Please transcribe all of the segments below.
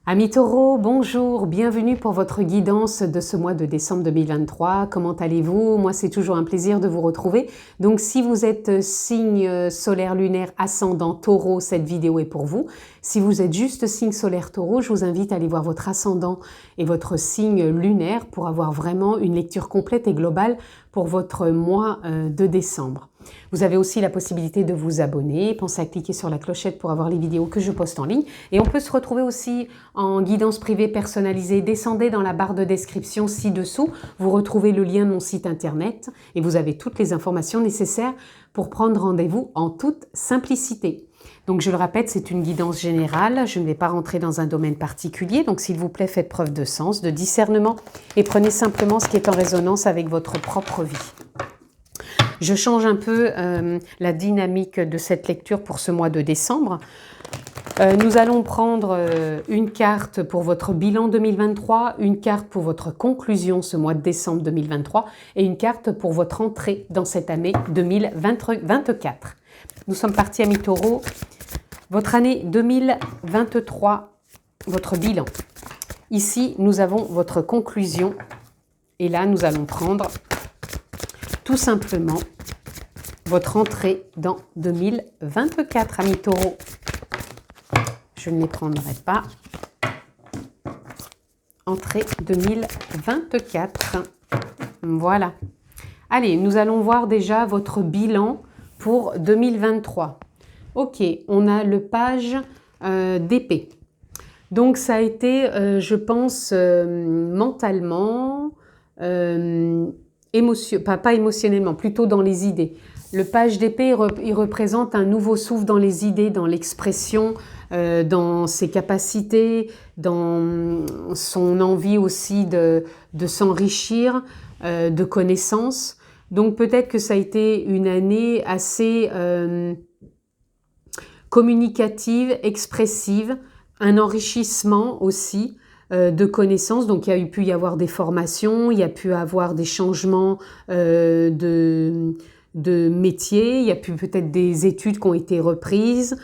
Amis Taureaux, bonjour, bienvenue pour votre guidance de ce mois de décembre 2023. Comment allez-vous? Moi, c'est toujours un plaisir de vous retrouver. Donc, si vous êtes signe solaire lunaire ascendant Taureau, cette vidéo est pour vous. Si vous êtes juste signe solaire Taureau, je vous invite à aller voir votre ascendant et votre signe lunaire pour avoir vraiment une lecture complète et globale pour votre mois de décembre. Vous avez aussi la possibilité de vous abonner. Pensez à cliquer sur la clochette pour avoir les vidéos que je poste en ligne. Et on peut se retrouver aussi en guidance privée personnalisée. Descendez dans la barre de description ci-dessous. Vous retrouvez le lien de mon site internet et vous avez toutes les informations nécessaires pour prendre rendez-vous en toute simplicité. Donc je le répète, c'est une guidance générale. Je ne vais pas rentrer dans un domaine particulier. Donc s'il vous plaît, faites preuve de sens, de discernement et prenez simplement ce qui est en résonance avec votre propre vie. Je change un peu la dynamique de cette lecture pour ce mois de décembre. Nous allons prendre une carte pour votre bilan 2023, une carte pour votre conclusion ce mois de décembre 2023 et une carte pour votre entrée dans cette année 2024. Nous sommes partis, amis Taureaux. Votre année 2023, votre bilan. Ici, nous avons votre conclusion et là, nous allons prendre tout simplement votre entrée dans 2024, amis Taureaux. Je ne les prendrai pas. Entrée 2024. Voilà. Allez, nous allons voir déjà votre bilan pour 2023. Ok, on a le page d'épée. Donc ça a été, je pense, mentalement, pas émotionnellement, plutôt dans les idées. Le page d'épée, il représente un nouveau souffle dans les idées, dans l'expression, dans ses capacités, dans son envie aussi de s'enrichir de connaissances. Donc peut-être que ça a été une année assez communicative, expressive, un enrichissement aussi de connaissances. Donc il y a pu y avoir des formations, il y a pu avoir des changements de métier, il y a pu peut-être des études qui ont été reprises.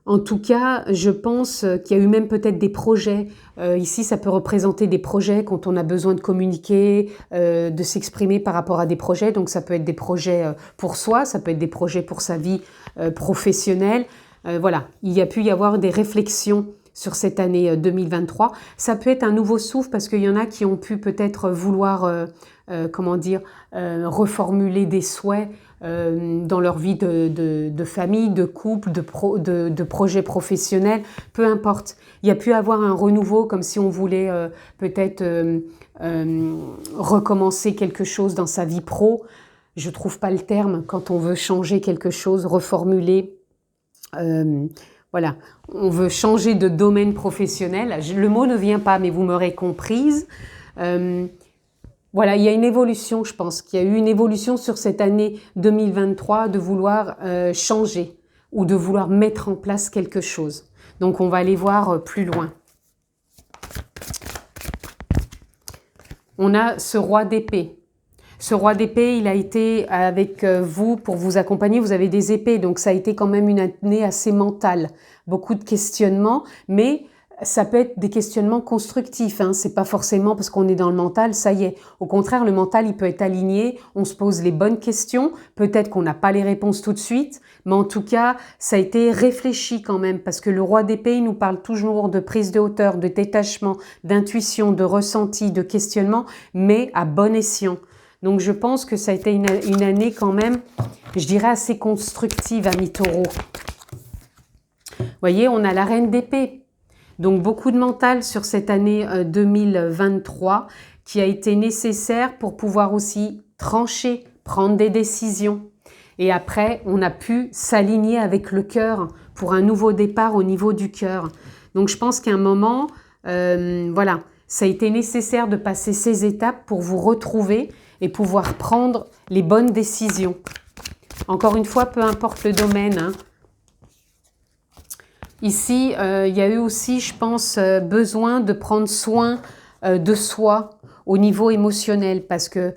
En tout cas, je pense qu'il y a eu même peut-être des projets. Ici, ça peut représenter des projets quand on a besoin de communiquer, de s'exprimer par rapport à des projets. Donc ça peut être des projets pour soi, ça peut être des projets pour sa vie professionnelle. Voilà, il y a pu y avoir des réflexions sur cette année 2023. Ça peut être un nouveau souffle parce qu'il y en a qui ont pu peut-être vouloir, reformuler des souhaits dans leur vie de famille, de couple, de projets professionnels, peu importe. Il y a pu avoir un renouveau comme si on voulait peut-être recommencer quelque chose dans sa vie pro. Je ne trouve pas le terme quand on veut changer quelque chose, reformuler. Voilà, on veut changer de domaine professionnel. Le mot ne vient pas, mais vous m'aurez comprise. Voilà, il y a une évolution, je pense qu'il y a eu une évolution sur cette année 2023 de vouloir changer ou de vouloir mettre en place quelque chose. Donc, on va aller voir plus loin. On a ce roi d'épée. Ce roi d'épée, il a été avec vous pour vous accompagner. Vous avez des épées, donc ça a été quand même une année assez mentale. Beaucoup de questionnements, mais ça peut être des questionnements constructifs. C'est pas forcément parce qu'on est dans le mental, ça y est. Au contraire, le mental, il peut être aligné. On se pose les bonnes questions. Peut-être qu'on n'a pas les réponses tout de suite, mais en tout cas, ça a été réfléchi quand même parce que le roi d'épée, il nous parle toujours de prise de hauteur, de détachement, d'intuition, de ressenti, de questionnement, mais à bon escient. Donc, je pense que ça a été une année quand même, je dirais, assez constructive, amis Taureaux. Vous voyez, on a la reine d'épée. Donc, beaucoup de mental sur cette année 2023 qui a été nécessaire pour pouvoir aussi trancher, prendre des décisions. Et après, on a pu s'aligner avec le cœur pour un nouveau départ au niveau du cœur. Donc, je pense qu'à un moment, voilà, ça a été nécessaire de passer ces étapes pour vous retrouver et pouvoir prendre les bonnes décisions. Encore une fois, peu importe le domaine. Ici, il y a eu aussi, je pense, besoin de prendre soin de soi au niveau émotionnel parce que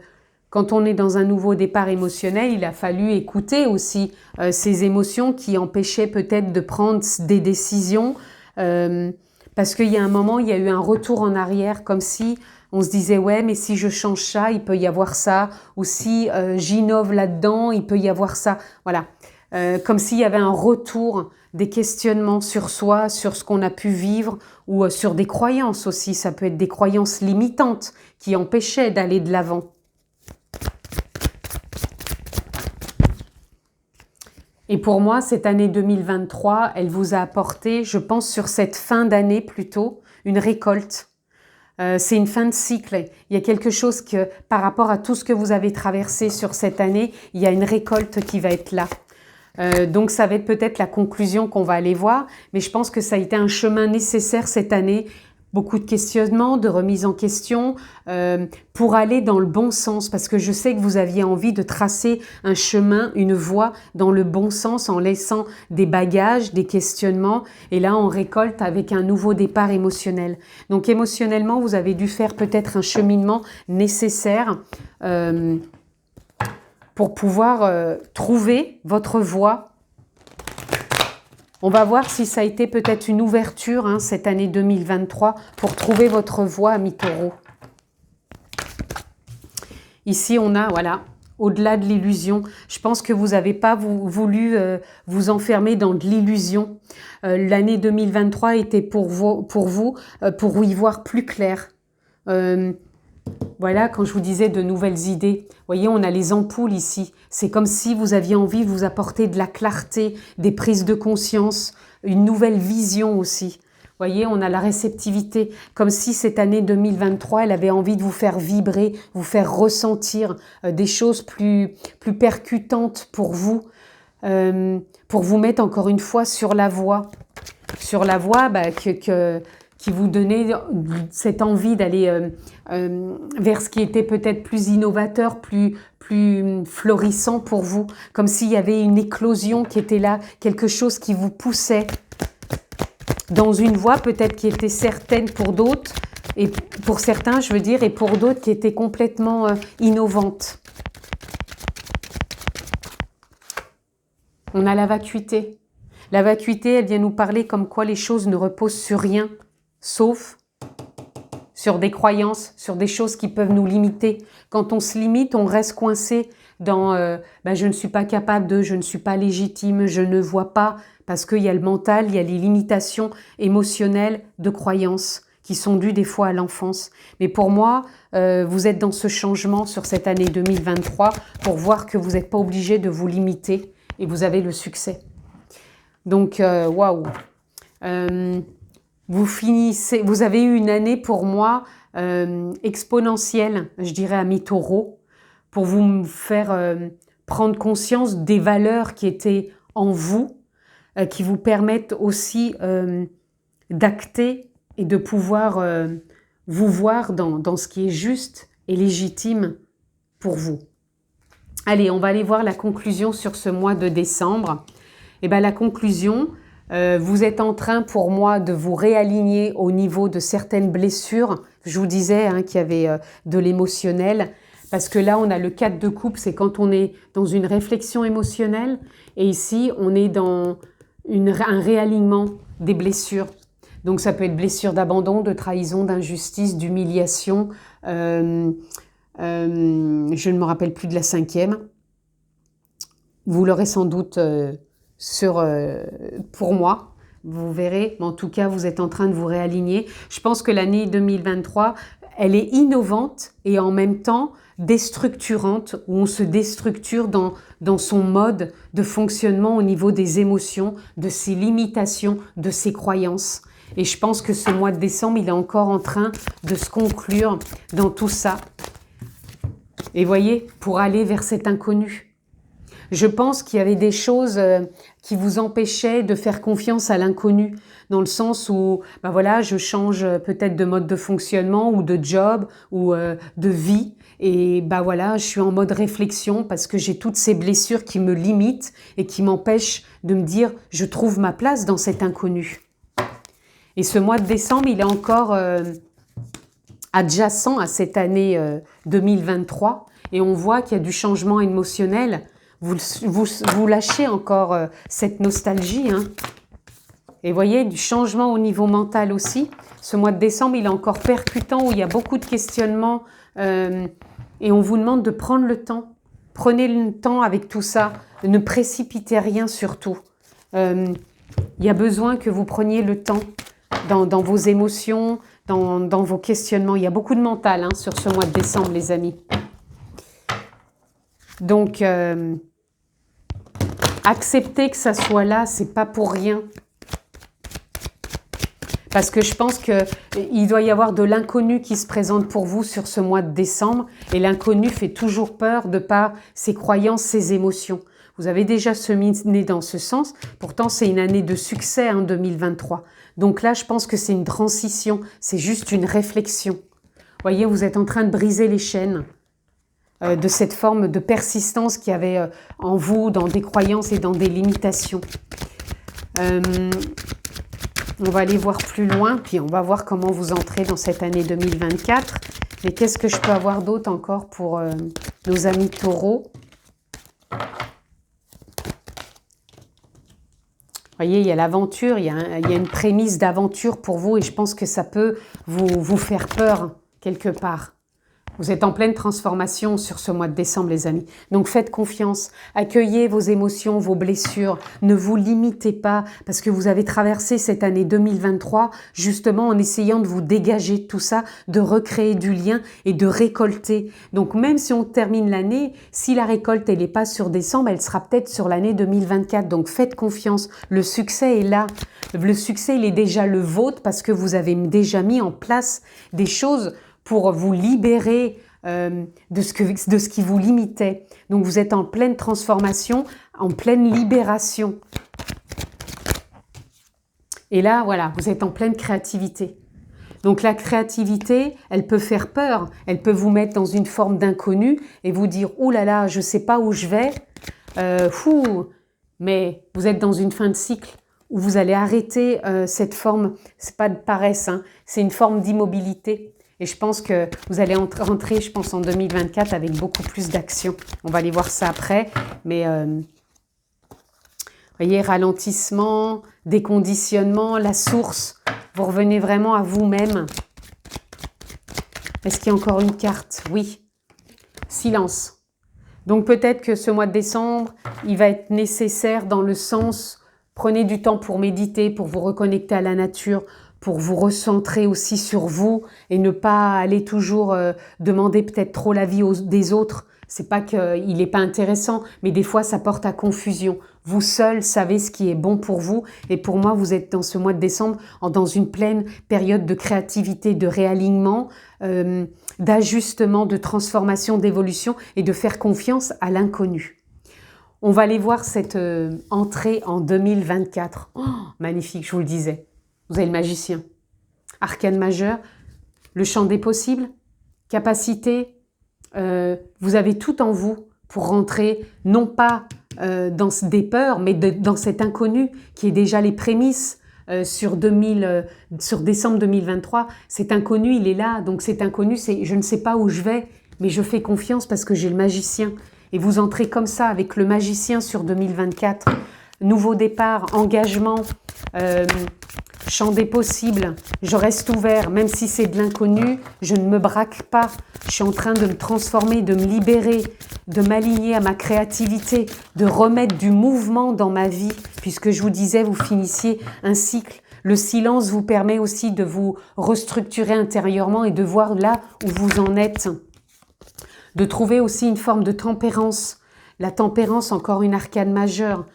quand on est dans un nouveau départ émotionnel, il a fallu écouter aussi ces émotions qui empêchaient peut-être de prendre des décisions Parce qu'il y a un moment, il y a eu un retour en arrière, comme si on se disait, ouais, mais si je change ça, il peut y avoir ça. Ou si j'innove là-dedans, il peut y avoir ça. Voilà. Comme s'il y avait un retour des questionnements sur soi, sur ce qu'on a pu vivre, ou sur des croyances aussi. Ça peut être des croyances limitantes qui empêchaient d'aller de l'avant. Et pour moi, cette année 2023, elle vous a apporté, je pense sur cette fin d'année plutôt, une récolte. C'est une fin de cycle. Il y a quelque chose que, par rapport à tout ce que vous avez traversé sur cette année, il y a une récolte qui va être là. Donc ça va être peut-être la conclusion qu'on va aller voir, mais je pense que ça a été un chemin nécessaire cette année. Beaucoup de questionnements, de remises en question, pour aller dans le bon sens, parce que je sais que vous aviez envie de tracer un chemin, une voie dans le bon sens, en laissant des bagages, des questionnements, et là on récolte avec un nouveau départ émotionnel. Donc émotionnellement, vous avez dû faire peut-être un cheminement nécessaire pour pouvoir trouver votre voie. On va voir si ça a été peut-être une ouverture cette année 2023 pour trouver votre voie, amis taureaux. Ici, on a, voilà, au-delà de l'illusion. Je pense que vous n'avez pas voulu vous enfermer dans de l'illusion. L'année 2023 était pour vous y voir plus clair. Voilà, quand je vous disais de nouvelles idées, vous voyez, on a les ampoules ici. C'est comme si vous aviez envie de vous apporter de la clarté, des prises de conscience, une nouvelle vision aussi. Vous voyez, on a la réceptivité, comme si cette année 2023, elle avait envie de vous faire vibrer, vous faire ressentir des choses plus percutantes pour vous mettre encore une fois sur la voie. Sur la voie qui vous donnait cette envie d'aller vers ce qui était peut-être plus innovateur, plus florissant pour vous, comme s'il y avait une éclosion qui était là, quelque chose qui vous poussait dans une voie peut-être qui était certaine pour d'autres, et pour certains je veux dire, et pour d'autres qui était complètement innovante. On a la vacuité. La vacuité, elle vient nous parler comme quoi les choses ne reposent sur rien, sauf sur des croyances, sur des choses qui peuvent nous limiter. Quand on se limite, on reste coincé dans je ne suis pas capable de, je ne suis pas légitime, je ne vois pas, parce qu'il y a le mental, il y a les limitations émotionnelles de croyances qui sont dues des fois à l'enfance. Mais pour moi, vous êtes dans ce changement sur cette année 2023 pour voir que vous n'êtes pas obligé de vous limiter et vous avez le succès. Donc, waouh! Vous avez eu une année pour moi exponentielle, je dirais à mi-taureau, pour vous faire prendre conscience des valeurs qui étaient en vous, qui vous permettent aussi d'acter et de pouvoir vous voir dans ce qui est juste et légitime pour vous. Allez, on va aller voir la conclusion sur ce mois de décembre. Et bien la conclusion, vous êtes en train pour moi de vous réaligner au niveau de certaines blessures. Je vous disais qu'il y avait de l'émotionnel, parce que là on a le 4 de coupe, c'est quand on est dans une réflexion émotionnelle, et ici on est dans un réalignement des blessures. Donc ça peut être blessure d'abandon, de trahison, d'injustice, d'humiliation, je ne me rappelle plus de la 5e. Vous l'aurez sans doute pour moi, vous verrez, mais en tout cas vous êtes en train de vous réaligner. Je pense que l'année 2023, elle est innovante et en même temps déstructurante, où on se déstructure dans son mode de fonctionnement au niveau des émotions, de ses limitations, de ses croyances. Et je pense que ce mois de décembre, il est encore en train de se conclure dans tout ça. Et voyez, pour aller vers cet inconnu. Je pense qu'il y avait des choses qui vous empêchaient de faire confiance à l'inconnu, dans le sens où, voilà, je change peut-être de mode de fonctionnement ou de job ou de vie, et voilà, je suis en mode réflexion parce que j'ai toutes ces blessures qui me limitent et qui m'empêchent de me dire, je trouve ma place dans cet inconnu. Et ce mois de décembre, il est encore adjacent à cette année 2023, et on voit qu'il y a du changement émotionnel. Vous lâchez encore cette nostalgie, Et vous voyez, du changement au niveau mental aussi. Ce mois de décembre, il est encore percutant, où il y a beaucoup de questionnements. Et on vous demande de prendre le temps. Prenez le temps avec tout ça. Ne précipitez rien surtout. Il y a besoin que vous preniez le temps dans vos émotions, dans vos questionnements. Il y a beaucoup de mental hein, sur ce mois de décembre, les amis. Donc, accepter que ça soit là, c'est pas pour rien. Parce que je pense qu'il doit y avoir de l'inconnu qui se présente pour vous sur ce mois de décembre. Et l'inconnu fait toujours peur de par ses croyances, ses émotions. Vous avez déjà cheminé dans ce sens. Pourtant, c'est une année de succès, hein, 2023. Donc là, je pense que c'est une transition. C'est juste une réflexion. Vous voyez, vous êtes en train de briser les chaînes de cette forme de persistance qu'il y avait en vous, dans des croyances et dans des limitations. On va aller voir plus loin, puis on va voir comment vous entrez dans cette année 2024. Mais qu'est-ce que je peux avoir d'autre encore pour nos amis taureaux? Vous voyez, il y a l'aventure, il y a une prémisse d'aventure pour vous et je pense que ça peut vous faire peur quelque part. Vous êtes en pleine transformation sur ce mois de décembre, les amis. Donc, faites confiance. Accueillez vos émotions, vos blessures. Ne vous limitez pas parce que vous avez traversé cette année 2023 justement en essayant de vous dégager de tout ça, de recréer du lien et de récolter. Donc, même si on termine l'année, si la récolte, elle n'est pas sur décembre, elle sera peut-être sur l'année 2024. Donc, faites confiance. Le succès est là. Le succès, il est déjà le vôtre parce que vous avez déjà mis en place des choses pour vous libérer de ce qui vous limitait. Donc, vous êtes en pleine transformation, en pleine libération. Et là, voilà, vous êtes en pleine créativité. Donc, la créativité, elle peut faire peur. Elle peut vous mettre dans une forme d'inconnu et vous dire « Ouh là là, je ne sais pas où je vais. Mais vous êtes dans une fin de cycle où vous allez arrêter cette forme, c'est pas de paresse, hein, c'est une forme d'immobilité. Et je pense que vous allez rentrer, je pense, en 2024 avec beaucoup plus d'action. On va aller voir ça après. Mais, vous voyez, ralentissement, déconditionnement, la source. Vous revenez vraiment à vous-même. Est-ce qu'il y a encore une carte? Oui. Silence. Donc peut-être que ce mois de décembre, il va être nécessaire dans le sens, prenez du temps pour méditer, pour vous reconnecter à la nature, pour vous recentrer aussi sur vous et ne pas aller toujours demander peut-être trop l'avis des autres. C'est pas qu'il n'est pas intéressant, mais des fois ça porte à confusion. Vous seul savez ce qui est bon pour vous et pour moi vous êtes dans ce mois de décembre dans une pleine période de créativité, de réalignement, d'ajustement, de transformation, d'évolution et de faire confiance à l'inconnu. On va aller voir cette entrée en 2024. Oh, magnifique, je vous le disais. Vous avez le magicien. Arcane majeur, le champ des possibles, capacité. Vous avez tout en vous pour rentrer, non pas dans des peurs, mais dans cet inconnu qui est déjà les prémices sur décembre 2023. Cet inconnu, il est là. Donc cet inconnu, c'est je ne sais pas où je vais, mais je fais confiance parce que j'ai le magicien. Et vous entrez comme ça avec le magicien sur 2024. Nouveau départ, engagement, champ des possibles, je reste ouvert, même si c'est de l'inconnu, je ne me braque pas. Je suis en train de me transformer, de me libérer, de m'aligner à ma créativité, de remettre du mouvement dans ma vie, puisque je vous disais, vous finissiez un cycle. Le silence vous permet aussi de vous restructurer intérieurement et de voir là où vous en êtes. De trouver aussi une forme de tempérance. La tempérance, encore une arcane majeure.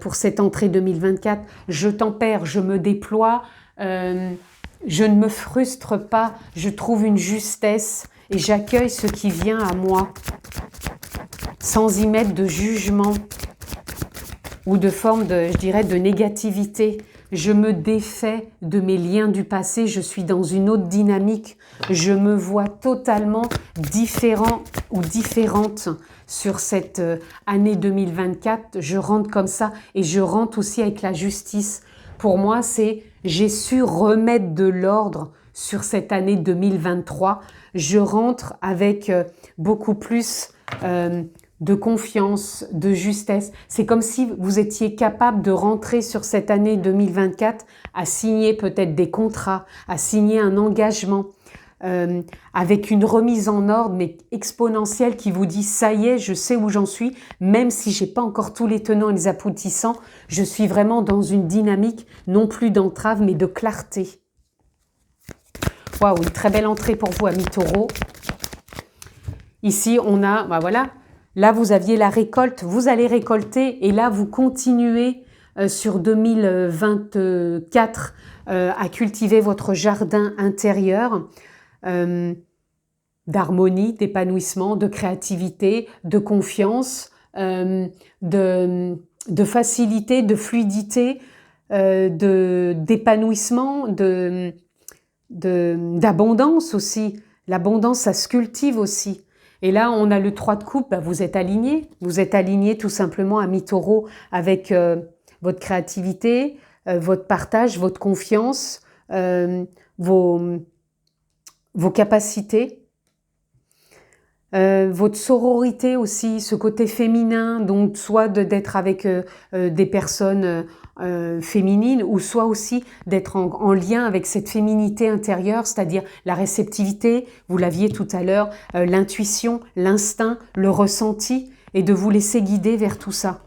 Pour cette entrée 2024, je tempère, je me déploie, je ne me frustre pas, je trouve une justesse et j'accueille ce qui vient à moi sans y mettre de jugement ou de forme de, je dirais, de négativité. Je me défais de mes liens du passé, je suis dans une autre dynamique, je me vois totalement différent ou différente sur cette année 2024. Je rentre comme ça et je rentre aussi avec la justice. Pour moi, c'est j'ai su remettre de l'ordre sur cette année 2023. Je rentre avec beaucoup plus de confiance, de justesse. C'est comme si vous étiez capable de rentrer sur cette année 2024 à signer peut-être des contrats, à signer un engagement avec une remise en ordre mais exponentielle qui vous dit ça y est, je sais où j'en suis, même si j'ai pas encore tous les tenants et les aboutissants, je suis vraiment dans une dynamique non plus d'entrave mais de clarté. Waouh, une très belle entrée pour vous, amis taureaux. Ici, on a, bah voilà, là vous aviez la récolte, vous allez récolter et là vous continuez sur 2024 à cultiver votre jardin intérieur d'harmonie, d'épanouissement, de créativité, de confiance, de facilité, de fluidité, d'épanouissement, d'abondance aussi. L'abondance, ça se cultive aussi. Et là, on a le 3 de coupe, bah, vous êtes aligné. Vous êtes aligné tout simplement, amis taureaux, avec votre créativité, votre partage, votre confiance, vos capacités, votre sororité aussi, ce côté féminin, donc soit d'être avec des personnes féminines ou soit aussi d'être en lien avec cette féminité intérieure, c'est-à-dire la réceptivité, vous l'aviez tout à l'heure, l'intuition, l'instinct, le ressenti et de vous laisser guider vers tout ça,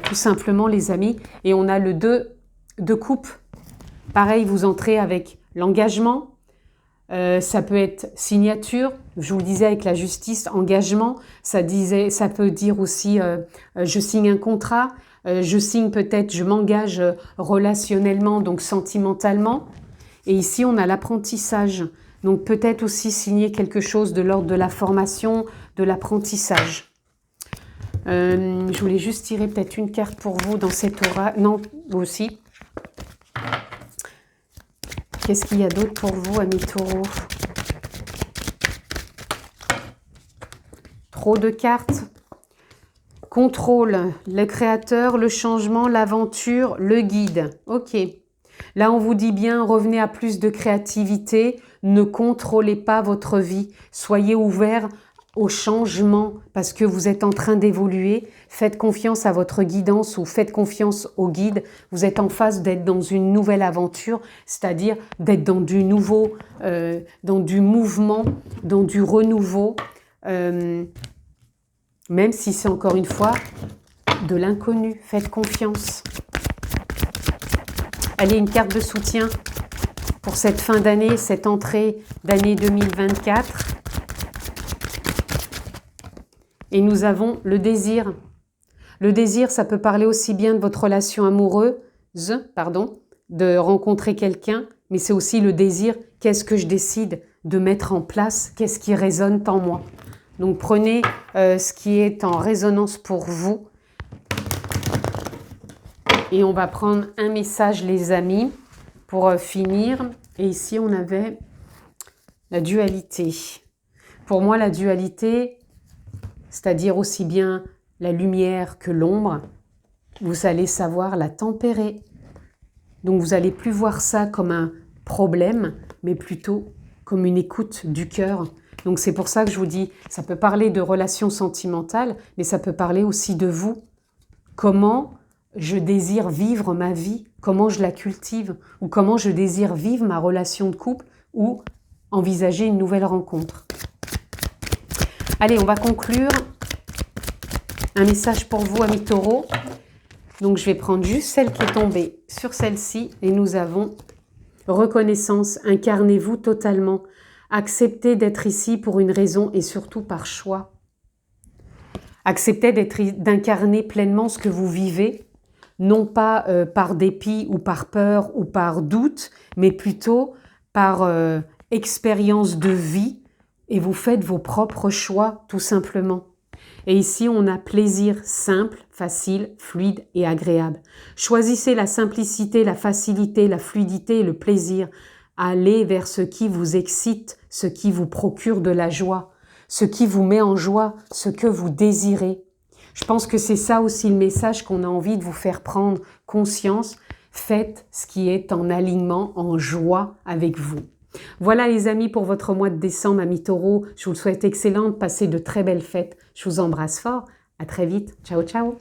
tout simplement les amis. Et on a le 2 de coupe, pareil, vous entrez avec l'engagement. Ça peut être signature, je vous le disais avec la justice, engagement, ça peut dire aussi je signe un contrat, je signe peut-être, je m'engage relationnellement, donc sentimentalement. Et ici, on a l'apprentissage. Donc peut-être aussi signer quelque chose de l'ordre de la formation, de l'apprentissage. Je voulais juste tirer peut-être une carte pour vous dans cette aura. Non, vous aussi. Qu'est-ce qu'il y a d'autre pour vous, amis taureaux? Trop de cartes. Contrôle, le créateur, le changement, l'aventure, le guide. Ok. Là, on vous dit bien, revenez à plus de créativité. Ne contrôlez pas votre vie. Soyez ouverts au changement parce que vous êtes en train d'évoluer. Faites confiance à votre guidance ou faites confiance au guide. Vous êtes en phase d'être dans une nouvelle aventure, c'est-à-dire d'être dans du nouveau, dans du mouvement, dans du renouveau, même si c'est encore une fois de l'inconnu. Faites confiance. Allez, une carte de soutien pour cette fin d'année, cette entrée d'année 2024. Et nous avons le désir. Le désir, ça peut parler aussi bien de votre relation amoureuse, de rencontrer quelqu'un, mais c'est aussi le désir, qu'est-ce que je décide de mettre en place, qu'est-ce qui résonne en moi. Donc prenez ce qui est en résonance pour vous. Et on va prendre un message, les amis, pour finir. Et ici, on avait la dualité. Pour moi, la dualité, c'est-à-dire aussi bien la lumière que l'ombre, vous allez savoir la tempérer. Donc vous n'allez plus voir ça comme un problème, mais plutôt comme une écoute du cœur. Donc c'est pour ça que je vous dis, ça peut parler de relations sentimentales, mais ça peut parler aussi de vous. Comment je désire vivre ma vie, comment je la cultive, ou comment je désire vivre ma relation de couple, ou envisager une nouvelle rencontre. Allez, on va conclure. Un message pour vous, amis taureaux. Donc, je vais prendre juste celle qui est tombée sur celle-ci. Et nous avons reconnaissance, incarnez-vous totalement. Acceptez d'être ici pour une raison et surtout par choix. Acceptez d'incarner pleinement ce que vous vivez, non pas par dépit ou par peur ou par doute, mais plutôt par expérience de vie. Et vous faites vos propres choix, tout simplement. Et ici, on a plaisir simple, facile, fluide et agréable. Choisissez la simplicité, la facilité, la fluidité et le plaisir. Allez vers ce qui vous excite, ce qui vous procure de la joie, ce qui vous met en joie, ce que vous désirez. Je pense que c'est ça aussi le message qu'on a envie de vous faire prendre conscience. Faites ce qui est en alignement, en joie avec vous. Voilà les amis pour votre mois de décembre, amis taureaux. Je vous le souhaite excellente, passez de très belles fêtes. Je vous embrasse fort. À très vite. Ciao, ciao.